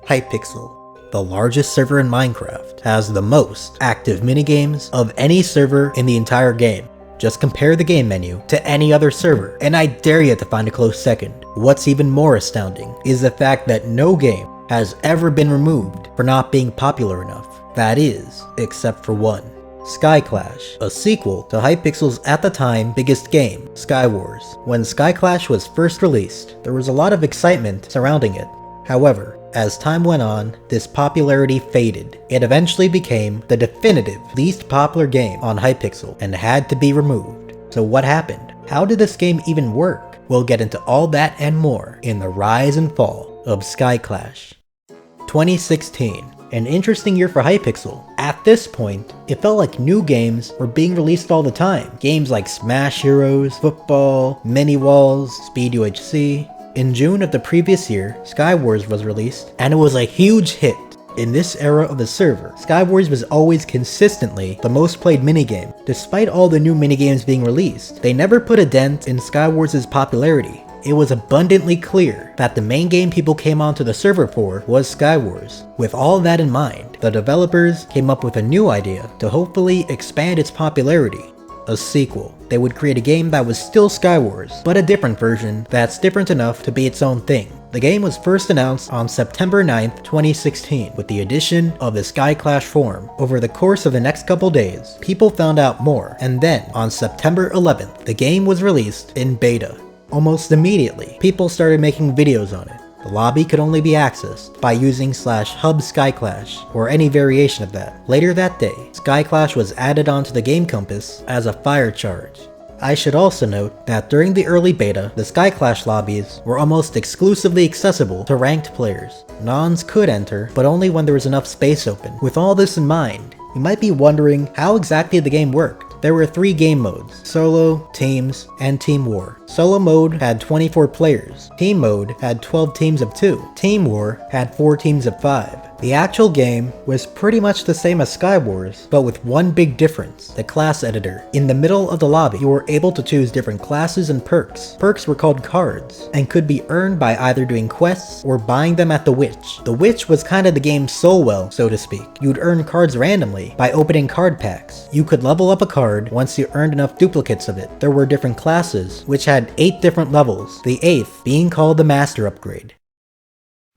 Hypixel, the largest server in Minecraft, has the most active minigames of any server in the entire game. Just compare the game menu to any other server, and I dare you to find a close second. What's even more astounding is the fact that no game has ever been removed for not being popular enough. That is, except for one. Skyclash, a sequel to Hypixel's at the time biggest game, Skywars. When Skyclash was first released, there was a lot of excitement surrounding it. However, as time went on, this popularity faded. It eventually became the definitive least popular game on Hypixel and had to be removed. So what happened? How did this game even work? We'll get into all that and more in the rise and fall of Skyclash. 2016. An interesting year for Hypixel. At this point, it felt like new games were being released all the time. Games like Smash Heroes, Football, Mini Walls, Speed UHC. In June of the previous year, Skywars was released, and it was a huge hit. In this era of the server, Skywars was always consistently the most played minigame. Despite all the new minigames being released, they never put a dent in Skywars' popularity. It was abundantly clear that the main game people came onto the server for was Skywars. With all that in mind, the developers came up with a new idea to hopefully expand its popularity. A sequel. They would create a game that was still Skywars, but a different version that's different enough to be its own thing. The game was first announced on September 9th, 2016, with the addition of the Skyclash form. Over the course of the next couple days, people found out more, and then, on September 11th, the game was released in beta. Almost immediately, people started making videos on it. The lobby could only be accessed by using /hub Skyclash, or any variation of that. Later that day, Skyclash was added onto the game compass as a fire charge. I should also note that during the early beta, the Skyclash lobbies were almost exclusively accessible to ranked players. Nons could enter, but only when there was enough space open. With all this in mind, you might be wondering how exactly the game worked. There were 3 game modes: Solo, Teams, and Team War. Solo mode had 24 players. Team mode had 12 teams of 2. Team War had 4 teams of 5. The actual game was pretty much the same as Skywars, but with one big difference: the class editor. In the middle of the lobby, you were able to choose different classes and perks. Perks were called cards, and could be earned by either doing quests or buying them at the Witch. The Witch was kinda the game's soul well, so to speak. You'd earn cards randomly by opening card packs. You could level up a card once you earned enough duplicates of it. There were different classes, which had 8 different levels, the 8th being called the Master Upgrade.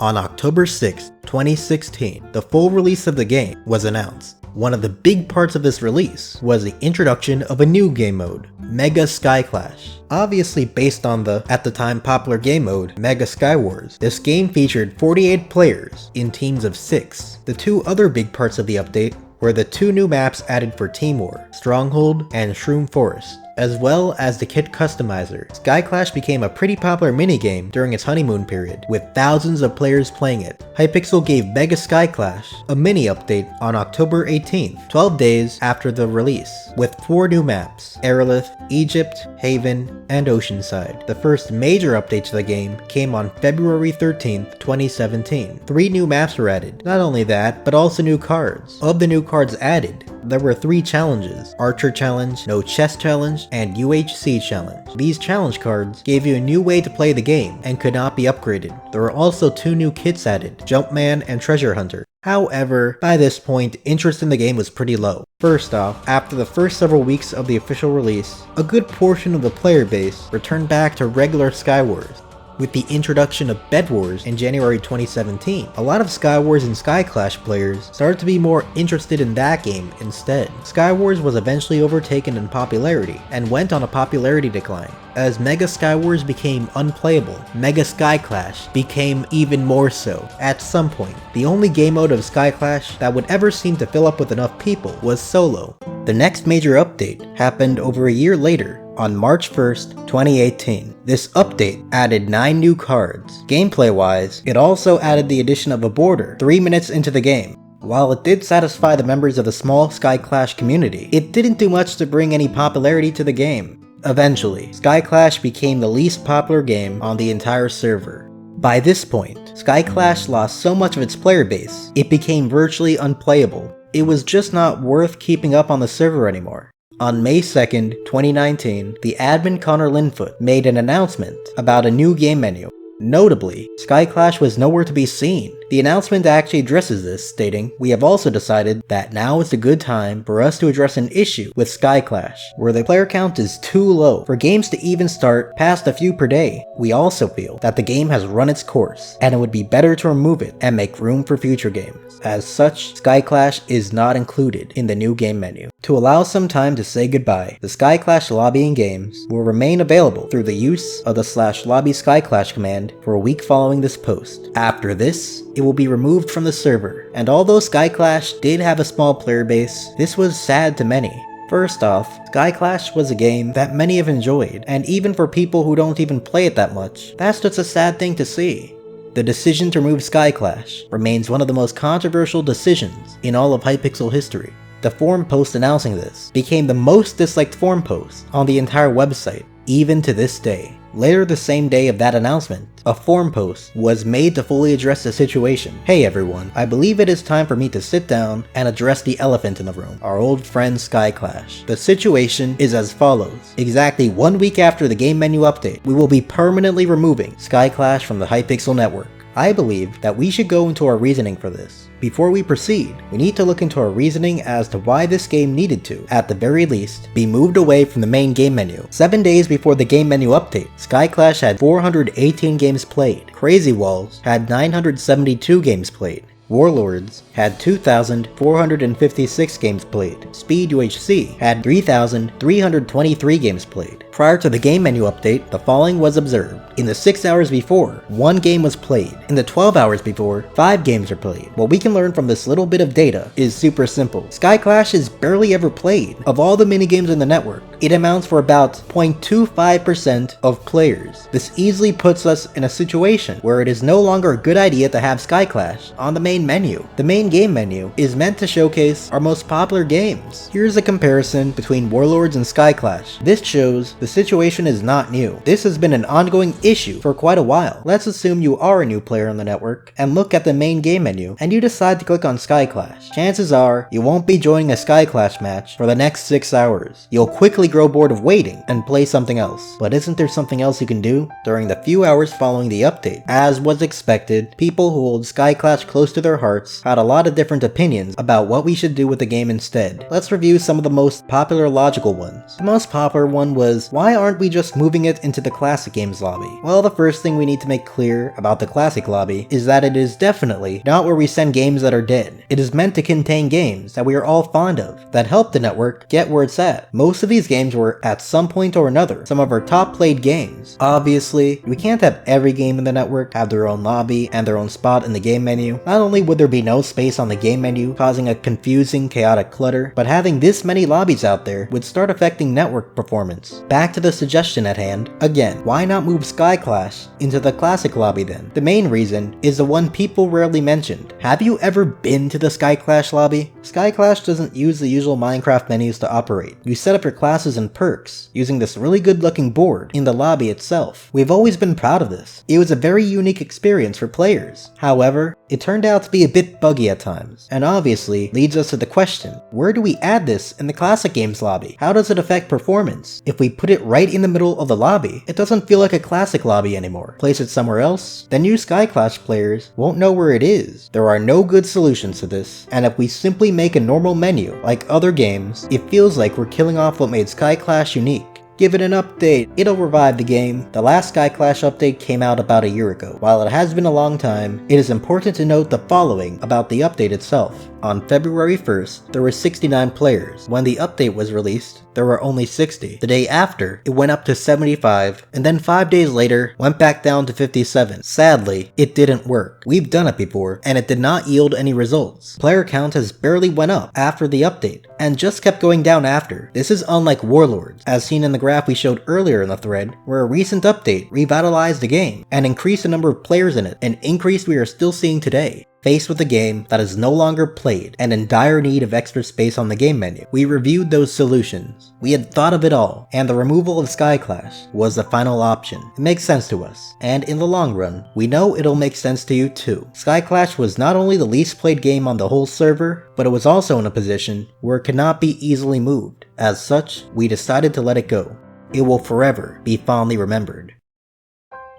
On October 6, 2016, the full release of the game was announced. One of the big parts of this release was the introduction of a new game mode, Mega Skyclash. Obviously based on the, at the time, popular game mode, Mega Skywars, this game featured 48 players in teams of 6. The 2 other big parts of the update were the 2 new maps added for Team War, Stronghold and Shroom Forest, as well as the kit customizer. Skyclash became a pretty popular minigame during its honeymoon period, with thousands of players playing it. Hypixel gave Mega Skyclash a mini update on October 18th, 12 days after the release, with 4 new maps: Aerolith, Egypt, Haven, and Oceanside. The first major update to the game came on February 13th, 2017. 3 new maps were added. Not only that, but also new cards. Of the new cards added, there were 3 challenges: Archer Challenge, No Chest Challenge, and UHC Challenge. These challenge cards gave you a new way to play the game and could not be upgraded. There were also 2 new kits added: Jumpman and Treasure Hunter. However, by this point, interest in the game was pretty low. First off, after the first several weeks of the official release, a good portion of the player base returned back to regular Skywars. With the introduction of Bed Wars in January 2017, a lot of Skywars and Skyclash players started to be more interested in that game instead. Skywars was eventually overtaken in popularity and went on a popularity decline. As Mega Skywars became unplayable, Mega Skyclash became even more so. At some point, the only game mode of Skyclash that would ever seem to fill up with enough people was Solo. The next major update happened over a year later, on March 1st, 2018. This update added 9 new cards. Gameplay-wise, it also added the addition of a border 3 minutes into the game. While it did satisfy the members of the small Skyclash community, it didn't do much to bring any popularity to the game. Eventually, Skyclash became the least popular game on the entire server. By this point, Skyclash lost so much of its player base, it became virtually unplayable. It was just not worth keeping up on the server anymore. On May 2nd, 2019, the admin Connor Linfoot made an announcement about a new game menu. Notably, Skyclash was nowhere to be seen The announcement actually addresses this, stating, "We have also decided that now is a good time for us to address an issue with Skyclash, where the player count is too low for games to even start past a few per day. We also feel that the game has run its course, and it would be better to remove it and make room for future games. As such, Skyclash is not included in the new game menu. To allow some time to say goodbye, the Skyclash lobby and games will remain available through the use of the /lobby Skyclash command for a week following this post. After this, it will be removed from the server, and although Skyclash did have a small player base, this was sad to many. First off, Skyclash was a game that many have enjoyed, and even for people who don't even play it that much, that's just a sad thing to see. The decision to remove Skyclash remains one of the most controversial decisions in all of Hypixel history. The forum post announcing this became the most disliked forum post on the entire website, even to this day. Later the same day of that announcement, a forum post was made to fully address the situation. "Hey everyone, I believe it is time for me to sit down and address the elephant in the room, our old friend Skyclash. The situation is as follows. Exactly 1 week after the game menu update, we will be permanently removing Skyclash from the Hypixel network. I believe that we should go into our reasoning for this. Before we proceed, we need to look into our reasoning as to why this game needed to, at the very least, be moved away from the main game menu. 7 days before the game menu update, Skyclash had 418 games played, Crazy Walls had 972 games played, Warlords had 2,456 games played, Speed UHC had 3,323 games played. Prior to the game menu update, the following was observed. In the 6 hours before, 1 game was played. In the 12 hours before, 5 games were played. What we can learn from this little bit of data is super simple. Skyclash is barely ever played. Of all the minigames in the network, it amounts for about 0.25% of players. This easily puts us in a situation where it is no longer a good idea to have Skyclash on the main menu. The main game menu is meant to showcase our most popular games. Here's a comparison between Warlords and Skyclash. This shows the situation is not new. This has been an ongoing issue for quite a while. Let's assume you are a new player on the network and look at the main game menu and you decide to click on Skyclash. Chances are you won't be joining a Skyclash match for the next 6 hours. You'll quickly grow bored of waiting and play something else. But isn't there something else you can do during the few hours following the update? As was expected, people who hold Skyclash close to their hearts had a lot of different opinions about what we should do with the game instead. Let's review some of the most popular logical ones. The most popular one was, why aren't we just moving it into the classic games lobby? Well, the first thing we need to make clear about the classic lobby is that it is definitely not where we send games that are dead. It is meant to contain games that we are all fond of, that help the network get where it's at. Most of these games were, at some point or another, some of our top played games. Obviously, we can't have every game in the network have their own lobby and their own spot in the game menu. Not only would there be no space on the game menu, causing a confusing, chaotic clutter, but having this many lobbies out there would start affecting network performance. Back to the suggestion at hand. Again, why not move Skyclash into the classic lobby then? The main reason is the one people rarely mentioned. Have you ever been to the Skyclash lobby? Skyclash doesn't use the usual Minecraft menus to operate. You set up your classes and perks using this really good looking board in the lobby itself. We've always been proud of this. It was a very unique experience for players. However, it turned out to be a bit buggy at times, and obviously leads us to the question, where do we add this in the classic games lobby? How does it affect performance? If we put it right in the middle of the lobby, it doesn't feel like a classic lobby anymore. Place it somewhere else, then new Skyclash players won't know where it is. There are no good solutions to this, and if we simply make a normal menu like other games, it feels like we're killing off what made Skyclash unique. Give it an update, it'll revive the game. The last Skyclash update came out about a year ago. While it has been a long time, it is important to note the following about the update itself. On February 1st, there were 69 players. When the update was released, there were only 60. The day after, it went up to 75, and then 5 days later, went back down to 57. Sadly, it didn't work. We've done it before, and it did not yield any results. Player count has barely went up after the update, and just kept going down after. This is unlike Warlords, as seen in the graph we showed earlier in the thread, where a recent update revitalized the game, and increased the number of players in it, an increase we are still seeing today. Faced with a game that is no longer played and in dire need of extra space on the game menu, we reviewed those solutions. We had thought of it all, and the removal of Skyclash was the final option. It makes sense to us, and in the long run, we know it'll make sense to you too. Skyclash was not only the least played game on the whole server, but it was also in a position where it could not be easily moved. As such, we decided to let it go. It will forever be fondly remembered.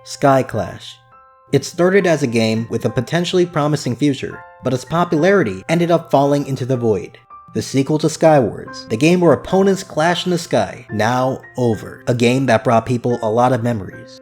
Skyclash. It started as a game with a potentially promising future, but its popularity ended up falling into the void. The sequel to Skywars, the game where opponents clash in the sky, now over. A game that brought people a lot of memories.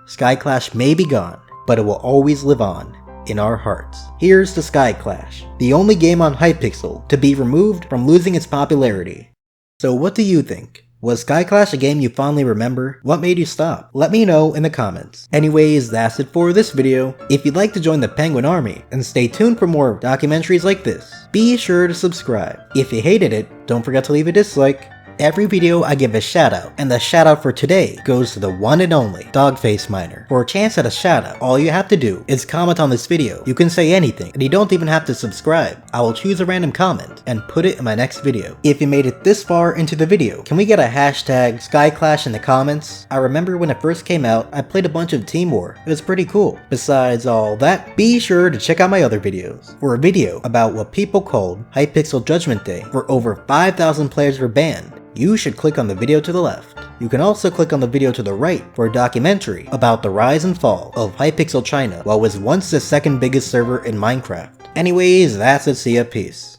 Skyclash may be gone, but it will always live on in our hearts. Here's to Skyclash, the only game on Hypixel to be removed from losing its popularity. So what do you think? Was Skyclash a game you fondly remember? What made you stop? Let me know in the comments. Anyways, that's it for this video. If you'd like to join the Penguin Army and stay tuned for more documentaries like this, be sure to subscribe. If you hated it, don't forget to leave a dislike. Every video I give a shout out, and the shout out for today goes to the one and only Dogface Miner. For a chance at a shout out, all you have to do is comment on this video. You can say anything, and you don't even have to subscribe. I will choose a random comment and put it in my next video. If you made it this far into the video, can we get a hashtag Skyclash in the comments? I remember when it first came out, I played a bunch of Team War. It was pretty cool. Besides all that, be sure to check out my other videos. For a video about what people called Hypixel Judgment Day, where over 5,000 players were banned, you should click on the video to the left. You can also click on the video to the right for a documentary about the rise and fall of Hypixel China, what was once the second biggest server in Minecraft. Anyways, that's it, see ya, peace.